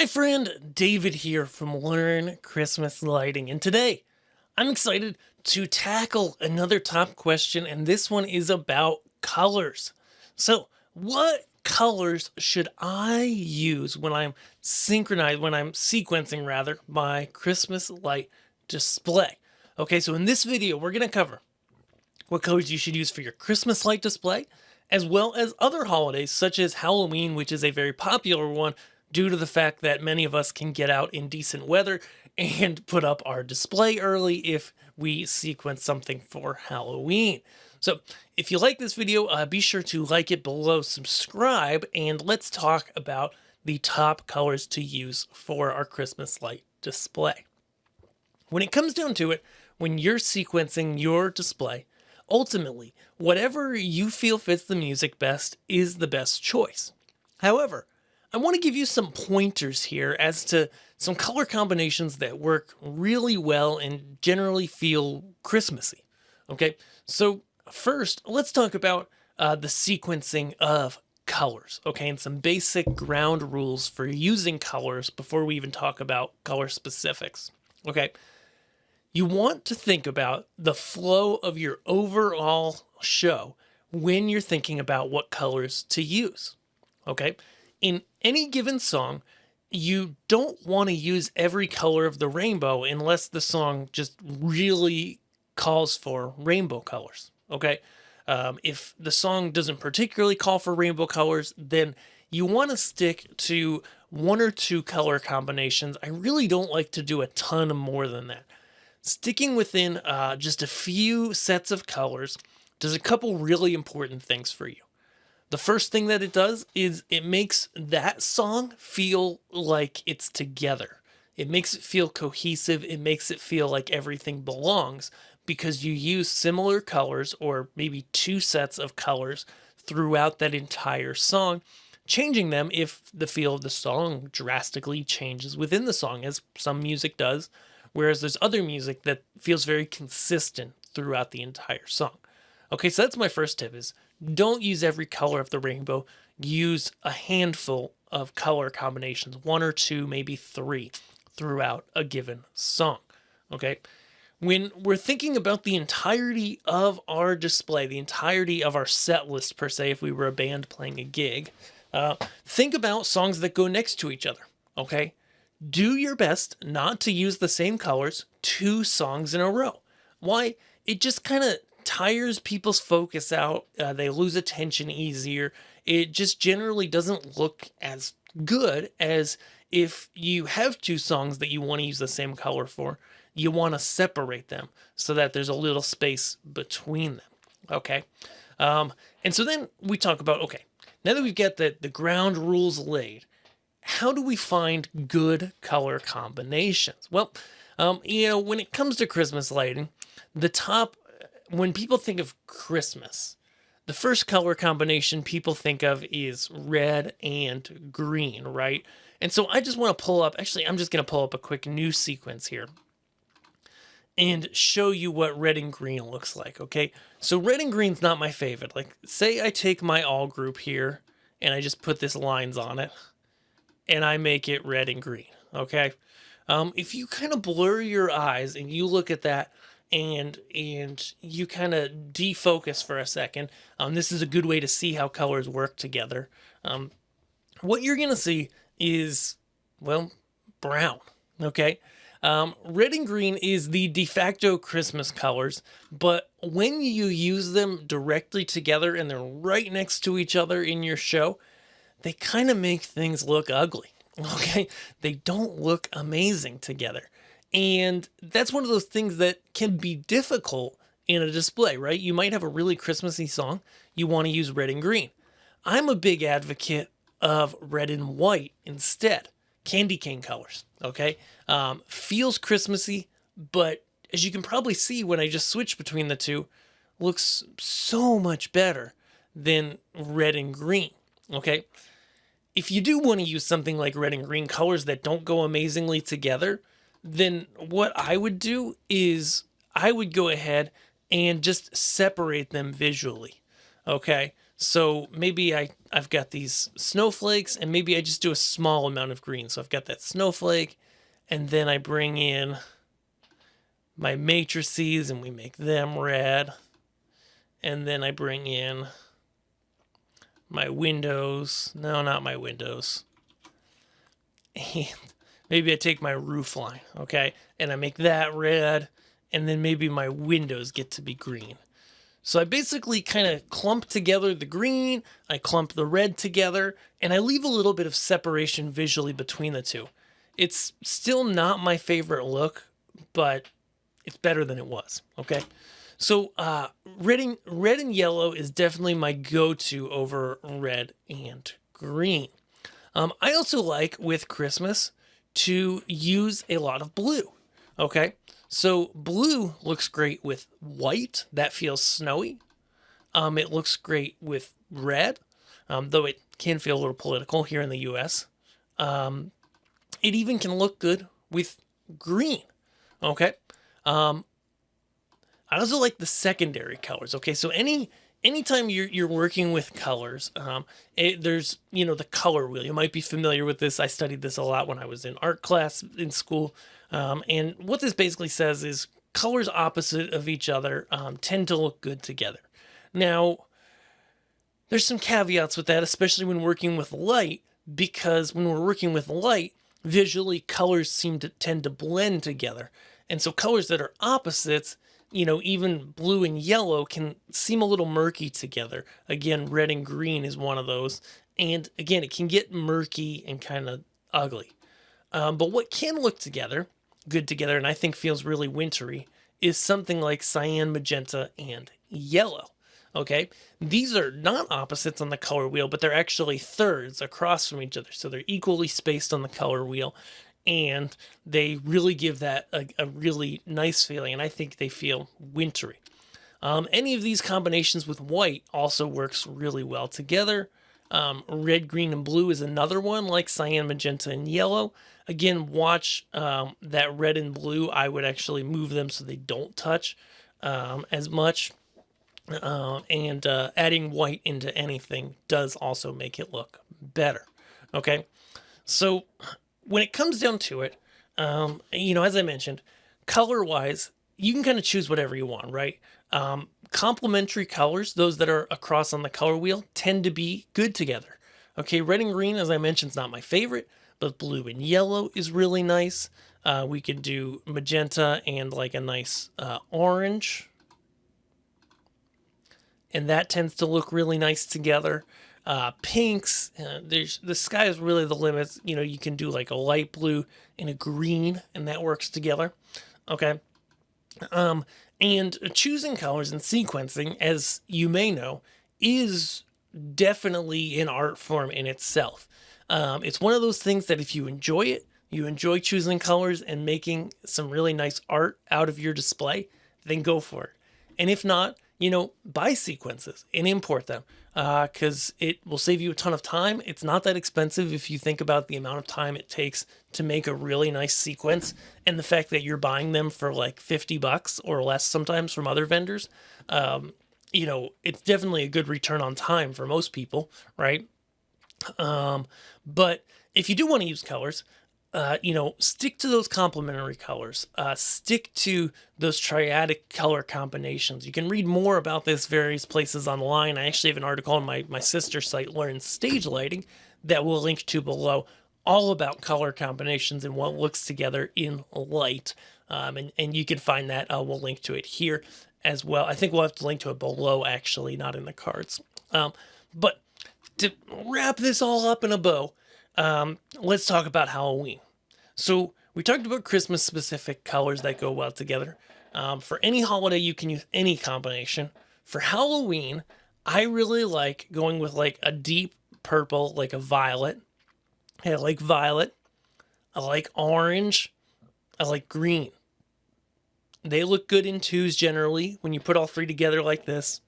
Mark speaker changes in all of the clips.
Speaker 1: Hi friend, David here from Learn Christmas Lighting, and today I'm excited to tackle another top question, and this one is about colors. So, what colors should I use when I'm sequencing rather, my Christmas light display? Okay, so in this video, we're going to cover what colors you should use for your Christmas light display, as well as other holidays such as Halloween, which is a very popular one due to the fact that many of us can get out in decent weather and put up our display early if we sequence something for Halloween. So if you like this video, be sure to like it below, subscribe, and let's talk about the top colors to use for our Christmas light display. When it comes down to it, when you're sequencing your display, ultimately, whatever you feel fits the music best is the best choice. However, I want to give you some pointers here as to some color combinations that work really well and generally feel Christmassy. Okay, so first, let's talk about the sequencing of colors, okay, and some basic ground rules for using colors before we even talk about color specifics. Okay, you want to think about the flow of your overall show when you're thinking about what colors to use. Okay, in any given song, you don't want to use every color of the rainbow unless the song just really calls for rainbow colors. Okay, if the song doesn't particularly call for rainbow colors, then you want to stick to one or two color combinations. I really don't like to do a ton more than that. Sticking within just a few sets of colors does a couple really important things for you. The first thing that it does is it makes that song feel like it's together. It makes it feel cohesive. It makes it feel like everything belongs because you use similar colors or maybe two sets of colors throughout that entire song, changing them if the feel of the song drastically changes within the song, as some music does, whereas there's other music that feels very consistent throughout the entire song. Okay, so that's my first tip is don't use every color of the rainbow. Use a handful of color combinations, one or two, maybe three, throughout a given song. Okay, when we're thinking about the entirety of our display, the entirety of our set list per se, if we were a band playing a gig, think about songs that go next to each other. Okay, do your best not to use the same colors two songs in a row. Why? It just kind of tires people's focus out. They lose attention easier. It just generally doesn't look as good as if you have two songs that you want to use the same color for. You want to separate them so that there's a little space between them. Okay. And so then we talk about, okay, now that we've got the ground rules laid, how do we find good color combinations? Well, when it comes to Christmas lighting, when people think of Christmas, the first color combination people think of is red and green, right? And so I just want to pull up, actually, I'm just going to pull up a quick new sequence here and show you what red and green looks like, okay? So red and green's not my favorite. Like, say I take my all group here and I just put this lines on it and I make it red and green, okay? If you kind of blur your eyes and you look at that and you kind of defocus for a second, this is a good way to see how colors work together. What you're going to see is, well, brown, okay? Red and green is the de facto Christmas colors, but when you use them directly together and they're right next to each other in your show, they kind of make things look ugly, okay? They don't look amazing together. And that's one of those things that can be difficult in a display, right? You might have a really Christmassy song. You want to use red and green. I'm a big advocate of red and white instead. Candy cane colors, okay? Feels Christmassy, but as you can probably see when I just switch between the two, looks so much better than red and green, okay? If you do want to use something like red and green colors that don't go amazingly together, then what I would do is I would go ahead and just separate them visually. Okay, So maybe I've got these snowflakes, and maybe I just do a small amount of green. So I've got that snowflake, and then I bring in my matrices and we make them red. And then I bring in my windows. No, not my windows. And maybe I take my roof line, okay? And I make that red, and then maybe my windows get to be green. So I basically kind of clump together the green, I clump the red together, and I leave a little bit of separation visually between the two. It's still not my favorite look, but it's better than it was, okay? So red and yellow is definitely my go-to over red and green. I also like with Christmas to use a lot of blue, okay? So blue looks great with white, that feels snowy. It looks great with red, though it can feel a little political here in the US. It even can look good with green, okay? I also like the secondary colors, okay? So anytime you're working with colors, there's, the color wheel. You might be familiar with this. I studied this a lot when I was in art class in school. And what this basically says is colors opposite of each other tend to look good together. Now, there's some caveats with that, especially when working with light, because when we're working with light, visually colors seem to tend to blend together. And so colors that are opposites, even blue and yellow can seem a little murky together. Again, red and green is one of those. And again, it can get murky and kind of ugly. But what can look good together, and I think feels really wintry, is something like cyan, magenta, and yellow. Okay, these are not opposites on the color wheel, but they're actually thirds across from each other. So they're equally spaced on the color wheel, and they really give that a really nice feeling, and I think they feel wintry. Any of these combinations with white also works really well together. Red, green, and blue is another one, like cyan, magenta, and yellow. Again, watch that red and blue. I would actually move them so they don't touch as much. And adding white into anything does also make it look better. Okay, so when it comes down to it, as I mentioned, color-wise, you can kind of choose whatever you want, right? Complementary colors, those that are across on the color wheel, tend to be good together. Okay, red and green, as I mentioned, is not my favorite, but blue and yellow is really nice. We could do magenta and like a nice orange, and that tends to look really nice together. Pinks, the sky is really the limit. You can do like a light blue and a green, and that works together. Okay. And choosing colors and sequencing, as you may know, is definitely an art form in itself. It's one of those things that if you enjoy it, you enjoy choosing colors and making some really nice art out of your display, then go for it. And if not, buy sequences and import them because it will save you a ton of time. It's not that expensive if you think about the amount of time it takes to make a really nice sequence and the fact that you're buying them for like $50 or less sometimes from other vendors. It's definitely a good return on time for most people, right? But if you do want to use colors, stick to those complementary colors. Stick to those triadic color combinations. You can read more about this various places online. I actually have an article on my sister's site, Learn Stage Lighting, that we'll link to below, all about color combinations and what looks together in light. And you can find that. We'll link to it here as well. I think we'll have to link to it below, actually, not in the cards. But to wrap this all up in a bow, let's talk about Halloween. So we talked about Christmas specific colors that go well together. For any holiday, you can use any combination. For Halloween, I really like going with like a deep purple, like a violet. I like violet. I like orange. I like green. They look good in twos generally when you put all three together like this.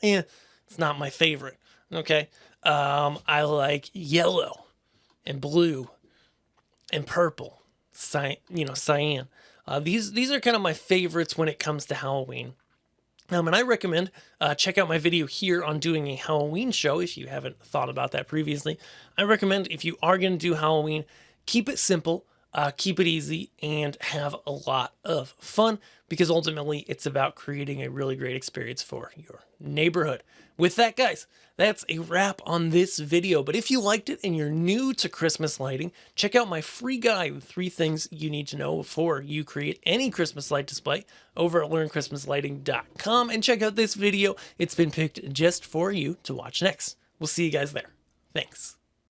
Speaker 1: It's not my favorite. Okay. I like yellow and blue and purple, cyan. These are kind of my favorites when it comes to Halloween. And I recommend check out my video here on doing a Halloween show if you haven't thought about that previously. I recommend if you are going to do Halloween, keep it simple, keep it easy, and have a lot of fun, because ultimately it's about creating a really great experience for your neighborhood. With that, guys, that's a wrap on this video. But if you liked it and you're new to Christmas lighting, check out my free guide with 3 things you need to know before you create any Christmas light display over at learnchristmaslighting.com, and check out this video. It's been picked just for you to watch next. We'll see you guys there. Thanks.